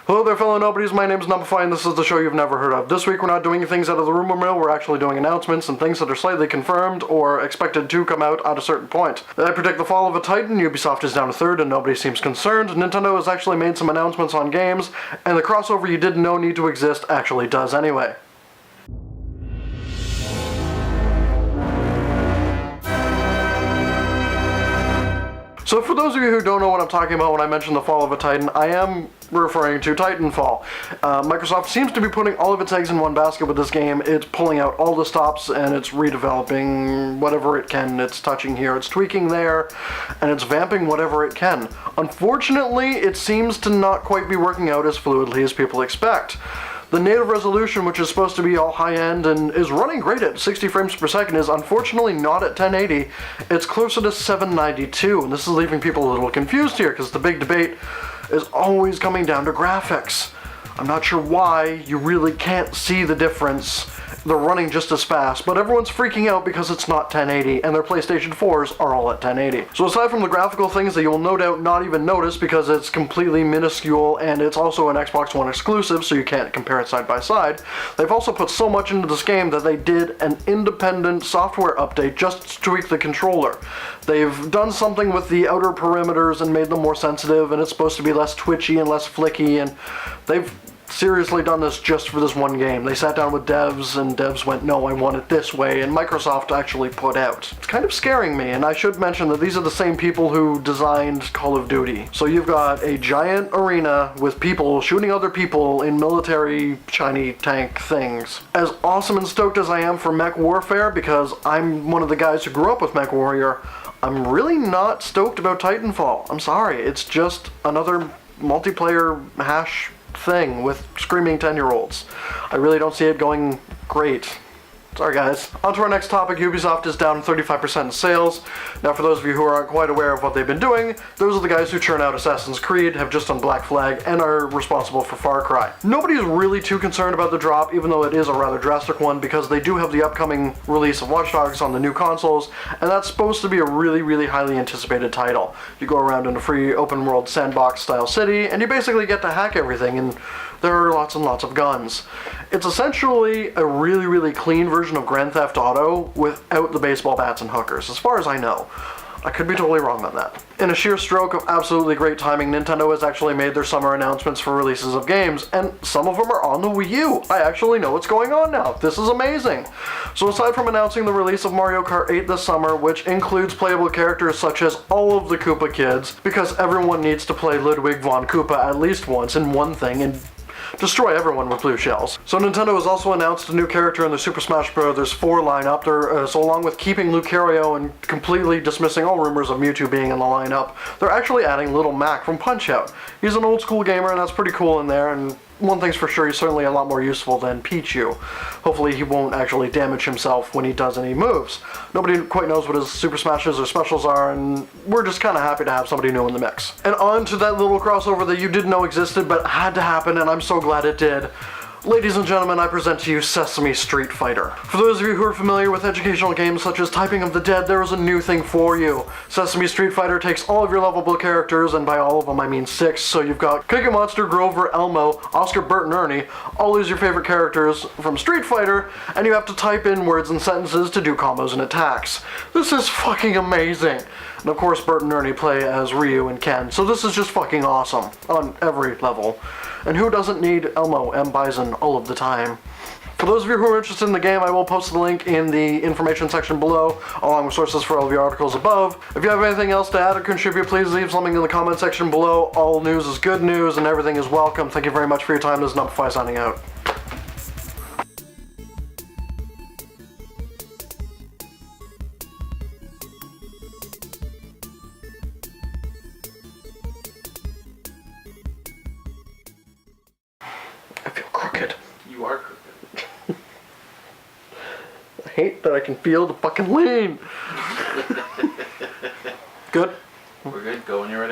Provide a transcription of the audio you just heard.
Hello there, fellow nobodies. My name is Knump, and this is the show you've never heard of. This week we're not doing things out of the rumor mill, we're actually doing announcements and things that are slightly confirmed or expected to come out at a certain point. I predict the fall of a Titan, Ubisoft is down a third and nobody seems concerned. Nintendo has actually made some announcements on games, and the crossover you didn't know need to exist actually does anyway. So for those of you who don't know what I'm talking about when I mention the fall of a Titan, I am referring to Titanfall. Microsoft seems to be putting all of its eggs in one basket with this game. It's pulling out all the stops and it's redeveloping whatever it can. It's touching here, it's tweaking there, and it's vamping whatever it can. Unfortunately, it seems to not quite be working out as fluidly as people expect. The native resolution, which is supposed to be all high-end and is running great at 60 frames per second, is unfortunately not at 1080. It's closer to 792, and this is leaving people a little confused here, because the big debate is always coming down to graphics. I'm not sure why, you really can't see the difference. They're running just as fast, but everyone's freaking out because it's not 1080, and their PlayStation 4s are all at 1080. So aside from the graphical things that you'll no doubt not even notice because it's completely minuscule and it's also an Xbox One exclusive, so you can't compare it side by side, they've also put so much into this game that they did an independent software update just to tweak the controller. They've done something with the outer perimeters and made them more sensitive, and it's supposed to be less twitchy and less flicky, and they've seriously done this just for this one game. They sat down with devs, and devs went, no, I want it this way, and Microsoft actually put out. It's kind of scaring me, and I should mention that these are the same people who designed Call of Duty. So you've got a giant arena with people shooting other people in military shiny tank things. As awesome and stoked as I am for Mech Warfare, because I'm one of the guys who grew up with Mech Warrior, I'm really not stoked about Titanfall. I'm sorry, it's just another multiplayer hash thing with screaming 10-year-olds. I really don't see it going great. Sorry guys. On to our next topic. Ubisoft is down 35% in sales. Now for those of you who aren't quite aware of what they've been doing, those are the guys who churn out Assassin's Creed, have just done Black Flag, and are responsible for Far Cry. Nobody's really too concerned about the drop, even though it is a rather drastic one, because they do have the upcoming release of Watch Dogs on the new consoles, and that's supposed to be a really highly anticipated title. You go around in a free open world sandbox style city, and you basically get to hack everything, and there are lots and lots of guns. It's essentially a really clean version of Grand Theft Auto without the baseball bats and hookers, as far as I know. I could be totally wrong on that. In a sheer stroke of absolutely great timing, Nintendo has actually made their summer announcements for releases of games, and some of them are on the Wii U. I actually know what's going on now. This is amazing. So aside from announcing the release of Mario Kart 8 this summer, which includes playable characters such as all of the Koopa kids, because everyone needs to play Ludwig von Koopa at least once in one thing and destroy everyone with blue shells. So Nintendo has also announced a new character in the Super Smash Bros. 4 lineup. So along with keeping Lucario and completely dismissing all rumors of Mewtwo being in the lineup, they're actually adding Little Mac from Punch-Out. He's an old school gamer, and that's pretty cool in there, and one thing's for sure, he's certainly a lot more useful than Pichu. Hopefully he won't actually damage himself when he does any moves. Nobody quite knows what his Super Smashes or specials are, and we're just kind of happy to have somebody new in the mix. And on to that little crossover that you didn't know existed, but had to happen, and I'm so glad it did. Ladies and gentlemen, I present to you Sesame Street Fighter. For those of you who are familiar with educational games such as Typing of the Dead, there is a new thing for you. Sesame Street Fighter takes all of your lovable characters, and by all of them I mean 6, so you've got Cookie Monster, Grover, Elmo, Oscar, Bert, and Ernie, all these your favorite characters from Street Fighter, and you have to type in words and sentences to do combos and attacks. This is fucking amazing. And of course Bert and Ernie play as Ryu and Ken, so this is just fucking awesome on every level. And who doesn't need Elmo and Bison all of the time? For those of you who are interested in the game, I will post the link in the information section below, along with sources for all of your articles above. If you have anything else to add or contribute, please leave something in the comment section below. All news is good news, and everything is welcome. Thank you very much for your time. This is Knump signing out. I feel crooked. You are crooked. I hate that I can feel the fucking lean. Good? We're good. Go when you're ready.